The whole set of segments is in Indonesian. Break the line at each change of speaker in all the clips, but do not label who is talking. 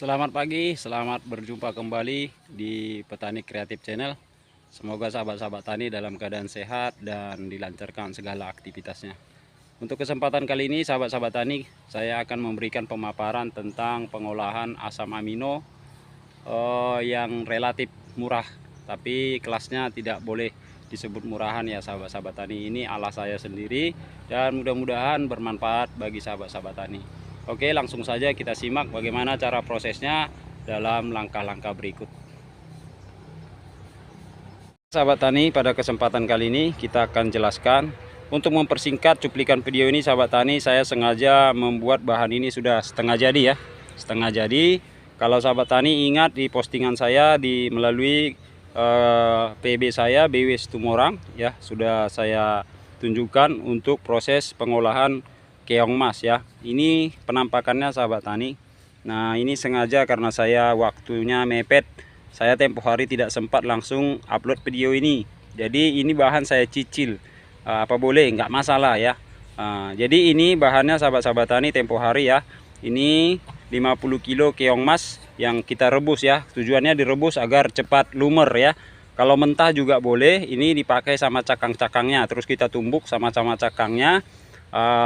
Selamat pagi, selamat berjumpa kembali di Petani Kreatif Channel. Semoga sahabat-sahabat tani dalam keadaan sehat dan dilancarkan segala aktivitasnya. Untuk kesempatan kali ini sahabat-sahabat tani, saya akan memberikan pemaparan tentang pengolahan asam amino yang relatif murah, tapi kelasnya tidak boleh disebut murahan ya sahabat-sahabat tani. Ini ala saya sendiri dan mudah-mudahan bermanfaat bagi sahabat-sahabat tani. Oke, langsung saja kita simak bagaimana cara prosesnya dalam langkah-langkah berikut. Sahabat tani, pada kesempatan kali ini kita akan jelaskan. Untuk mempersingkat cuplikan video ini sahabat tani, saya sengaja membuat bahan ini sudah setengah jadi ya. Setengah jadi. Kalau sahabat tani ingat di postingan saya melalui PB saya BW Situmorang ya, sudah saya tunjukkan untuk proses pengolahan keong emas ya. Ini penampakannya sahabat tani. Nah, ini sengaja karena saya waktunya mepet. Saya tempo hari tidak sempat langsung upload video ini. Jadi ini bahan saya cicil. Apa boleh? Nggak masalah ya. Jadi ini bahannya sahabat-sahabat tani tempo hari ya. Ini 50 kilo keong emas yang kita rebus ya. Tujuannya direbus agar cepat lumer ya. Kalau mentah juga boleh. Ini dipakai sama cakang-cakangnya. Terus kita tumbuk sama-sama cakangnya.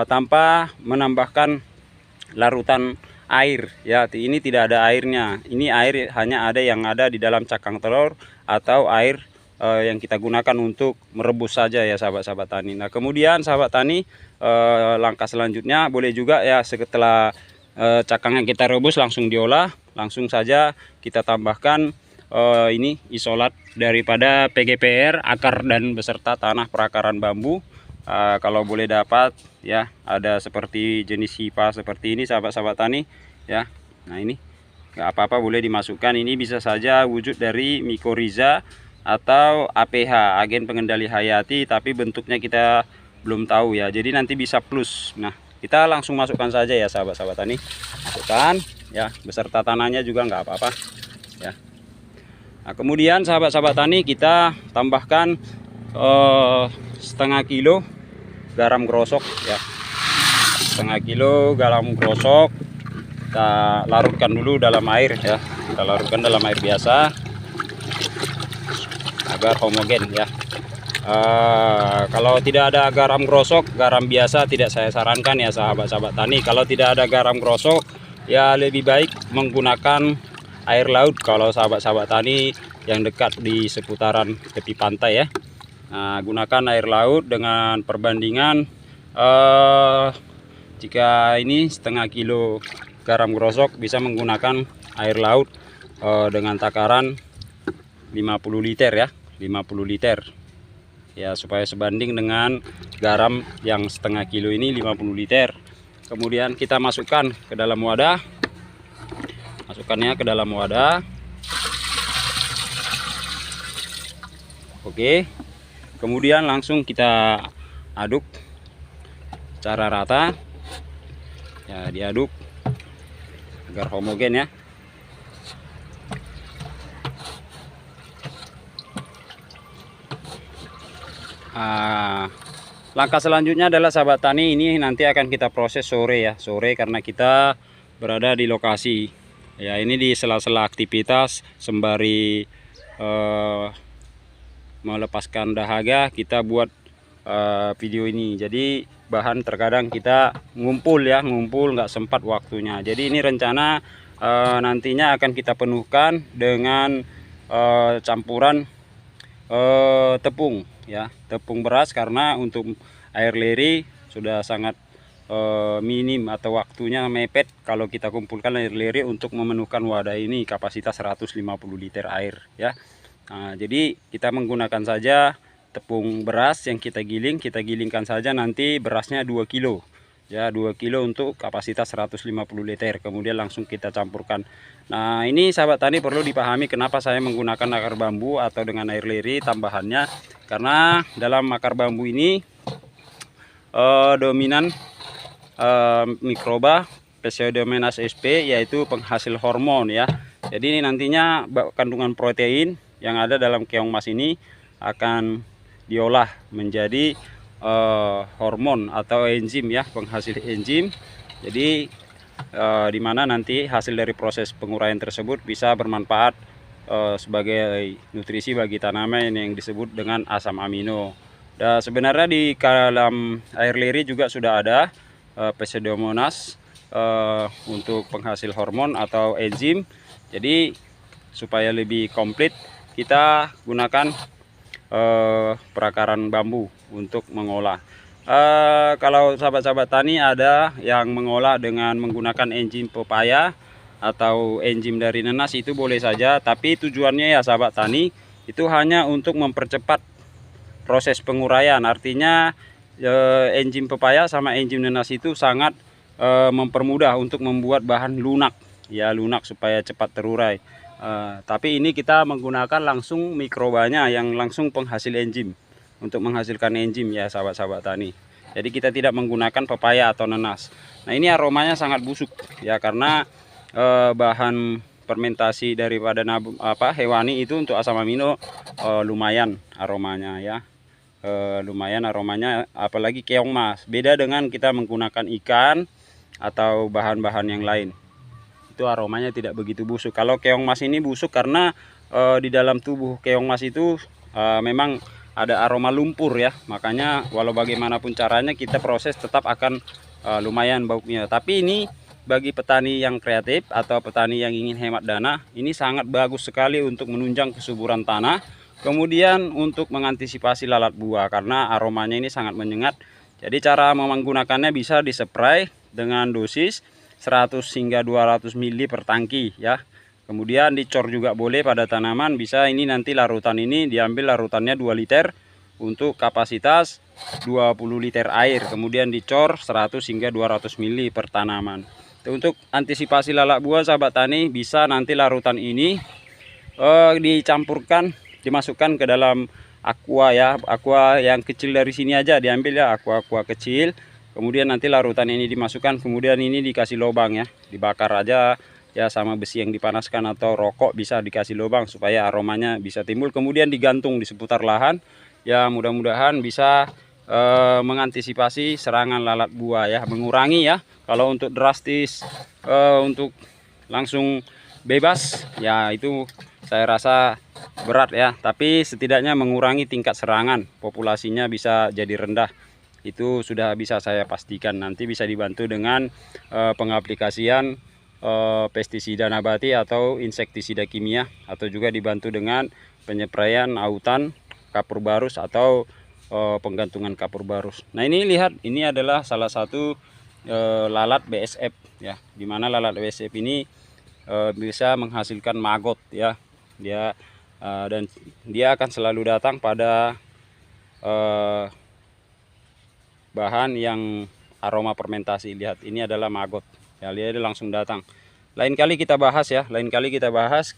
Tanpa menambahkan larutan air ya. Ini tidak ada airnya. Ini air hanya ada yang ada di dalam cakang telur atau air yang kita gunakan untuk merebus saja ya sahabat-sahabat tani. Nah, kemudian sahabat tani, langkah selanjutnya boleh juga ya, setelah cakang yang kita rebus langsung diolah, langsung saja kita tambahkan ini isolat daripada PGPR akar dan beserta tanah perakaran bambu. Kalau boleh dapat ya, ada seperti jenis hipa seperti ini sahabat-sahabat tani ya. Nah, ini nggak apa-apa, boleh dimasukkan. Ini bisa saja wujud dari mikoriza atau APH, agen pengendali hayati, tapi bentuknya kita belum tahu ya. Jadi nanti bisa plus. Nah, kita langsung masukkan saja ya sahabat-sahabat tani. Masukkan ya, beserta tanahnya juga nggak apa-apa ya. Nah, kemudian sahabat-sahabat tani, kita tambahkan setengah kilo garam grosok ya. Setengah kilo garam grosok kita larutkan dulu dalam air ya. Kita larutkan dalam air biasa agar homogen ya. Kalau tidak ada garam grosok, garam biasa tidak saya sarankan ya sahabat-sahabat tani. Kalau tidak ada garam grosok ya, lebih baik menggunakan air laut kalau sahabat-sahabat tani yang dekat di seputaran tepi pantai ya. Nah, gunakan air laut dengan perbandingan jika ini setengah kilo garam grosok, bisa menggunakan air laut dengan takaran 50 liter ya, 50 liter ya, supaya sebanding dengan garam yang setengah kilo ini 50 liter. Kemudian kita masukkan ke dalam wadah, masukkannya ke dalam wadah. Oke, kemudian langsung kita aduk secara rata ya, diaduk agar homogen ya. Langkah selanjutnya adalah sahabat tani, ini nanti akan kita proses sore ya, sore, karena kita berada di lokasi ya. Ini di sela-sela aktivitas sembari melepaskan dahaga, kita buat video ini. Jadi bahan terkadang kita ngumpul ya, ngumpul nggak sempat waktunya. Jadi ini rencana nantinya akan kita penuhkan dengan campuran tepung ya, tepung beras, karena untuk air leri sudah sangat minim atau waktunya mepet kalau kita kumpulkan air leri untuk memenuhkan wadah ini kapasitas 150 liter air ya. Nah, jadi kita menggunakan saja tepung beras yang kita gilingkan saja nanti berasnya 2 kilo ya, 2 kilo untuk kapasitas 150 liter. Kemudian langsung kita campurkan. Nah, ini sahabat tani perlu dipahami kenapa saya menggunakan akar bambu atau dengan air leri tambahannya, karena dalam akar bambu ini dominan mikroba Pseudomonas sp, yaitu penghasil hormon ya. Jadi ini nantinya kandungan protein yang ada dalam keong emas ini akan diolah menjadi hormon atau enzim ya, penghasil enzim. Jadi di mana nanti hasil dari proses penguraian tersebut bisa bermanfaat sebagai nutrisi bagi tanaman yang disebut dengan asam amino. Dan sebenarnya di dalam air liri juga sudah ada Pseudomonas untuk penghasil hormon atau enzim. Jadi supaya lebih komplit kita gunakan perakaran bambu untuk mengolah. Kalau sahabat-sahabat tani ada yang mengolah dengan menggunakan enzim pepaya atau enzim dari nenas, itu boleh saja, tapi tujuannya ya sahabat tani itu hanya untuk mempercepat proses penguraian. Artinya enzim pepaya sama enzim nenas itu sangat mempermudah untuk membuat bahan lunak, ya lunak supaya cepat terurai. Tapi ini kita menggunakan langsung mikrobanya yang langsung penghasil enzim untuk menghasilkan enzim ya sahabat-sahabat tani. Jadi kita tidak menggunakan pepaya atau nenas. Nah ini aromanya sangat busuk ya, karena bahan fermentasi daripada hewani itu untuk asam amino lumayan aromanya ya. Lumayan aromanya, apalagi keong mas. Beda dengan kita menggunakan ikan atau bahan-bahan yang lain, itu aromanya tidak begitu busuk. Kalau keong mas ini busuk karena di dalam tubuh keong mas itu memang ada aroma lumpur ya, makanya walau bagaimanapun caranya kita proses tetap akan lumayan baunya. Tapi ini bagi petani yang kreatif atau petani yang ingin hemat dana, ini sangat bagus sekali untuk menunjang kesuburan tanah. Kemudian untuk mengantisipasi lalat buah, karena aromanya ini sangat menyengat. Jadi cara menggunakannya bisa dispray dengan dosis 100 hingga 200 ml per tangki ya. Kemudian dicor juga boleh pada tanaman, bisa ini nanti larutan ini diambil larutannya 2 liter untuk kapasitas 20 liter air. Kemudian dicor 100 hingga 200 ml per tanaman. Untuk antisipasi lalat buah sahabat tani, bisa nanti larutan ini dimasukkan ke dalam aqua ya, aqua yang kecil dari sini aja diambil ya, aqua kecil. Kemudian nanti larutan ini dimasukkan, kemudian ini dikasih lubang ya, dibakar aja ya sama besi yang dipanaskan atau rokok, bisa dikasih lubang supaya aromanya bisa timbul. Kemudian digantung di seputar lahan ya, mudah-mudahan bisa mengantisipasi serangan lalat buah ya, mengurangi ya. Kalau untuk drastis untuk langsung bebas ya, itu saya rasa berat ya, tapi setidaknya mengurangi tingkat serangan, populasinya bisa jadi rendah. Itu sudah bisa saya pastikan. Nanti bisa dibantu dengan pengaplikasian pestisida nabati atau insektisida kimia, atau juga dibantu dengan penyepraian autan kapur barus atau penggantungan kapur barus. Nah ini lihat, ini adalah salah satu lalat BSF ya, dimana lalat BSF ini bisa menghasilkan maggot ya, dan dia akan selalu datang pada bahan yang aroma fermentasi. Lihat, ini adalah maggot ya, dia langsung datang. Lain kali kita bahas ya,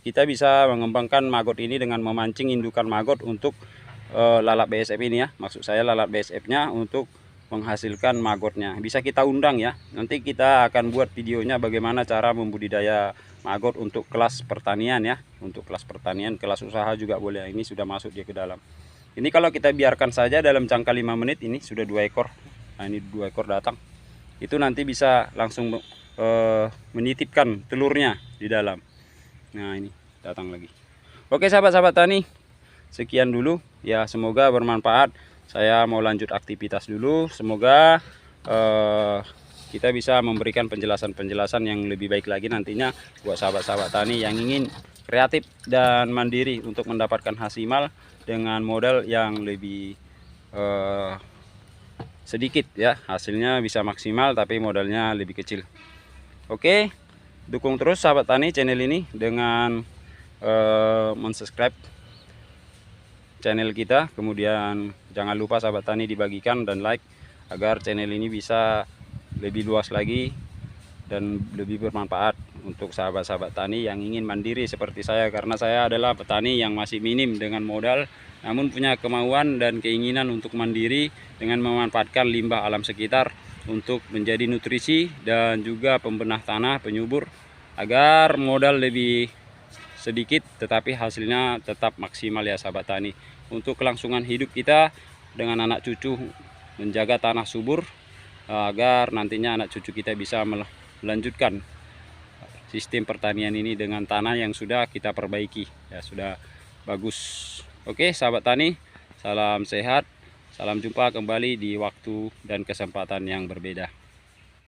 kita bisa mengembangkan maggot ini dengan memancing indukan maggot untuk lalat BSF ini ya. Maksud saya lalat BSF nya untuk menghasilkan maggotnya. Bisa kita undang ya, nanti kita akan buat videonya bagaimana cara membudidaya maggot untuk kelas pertanian ya, untuk kelas pertanian, kelas usaha juga boleh. Ini sudah masuk dia ke dalam. Ini kalau kita biarkan saja dalam jangka 5 menit ini sudah 2 ekor. Nah ini 2 ekor datang, itu nanti bisa langsung menitipkan telurnya di dalam. Nah ini datang lagi. Oke sahabat-sahabat tani, sekian dulu ya, semoga bermanfaat. Saya mau lanjut aktivitas dulu, semoga kita bisa memberikan penjelasan-penjelasan yang lebih baik lagi nantinya buat sahabat-sahabat tani yang ingin kreatif dan mandiri untuk mendapatkan hasil dengan modal yang lebih sedikit ya, hasilnya bisa maksimal tapi modalnya lebih kecil. Oke, dukung terus sahabat tani channel ini dengan mensubscribe channel kita. Kemudian jangan lupa sahabat tani dibagikan dan like agar channel ini bisa lebih luas lagi dan lebih bermanfaat untuk sahabat-sahabat tani yang ingin mandiri seperti saya. Karena saya adalah petani yang masih minim dengan modal, namun punya kemauan dan keinginan untuk mandiri dengan memanfaatkan limbah alam sekitar untuk menjadi nutrisi dan juga pembenah tanah, penyubur, agar modal lebih sedikit tetapi hasilnya tetap maksimal ya sahabat tani, untuk kelangsungan hidup kita dengan anak cucu, menjaga tanah subur agar nantinya anak cucu kita bisa melanjutkan sistem pertanian ini dengan tanah yang sudah kita perbaiki ya, sudah bagus. Oke sahabat tani, salam sehat, salam jumpa kembali di waktu dan kesempatan yang berbeda.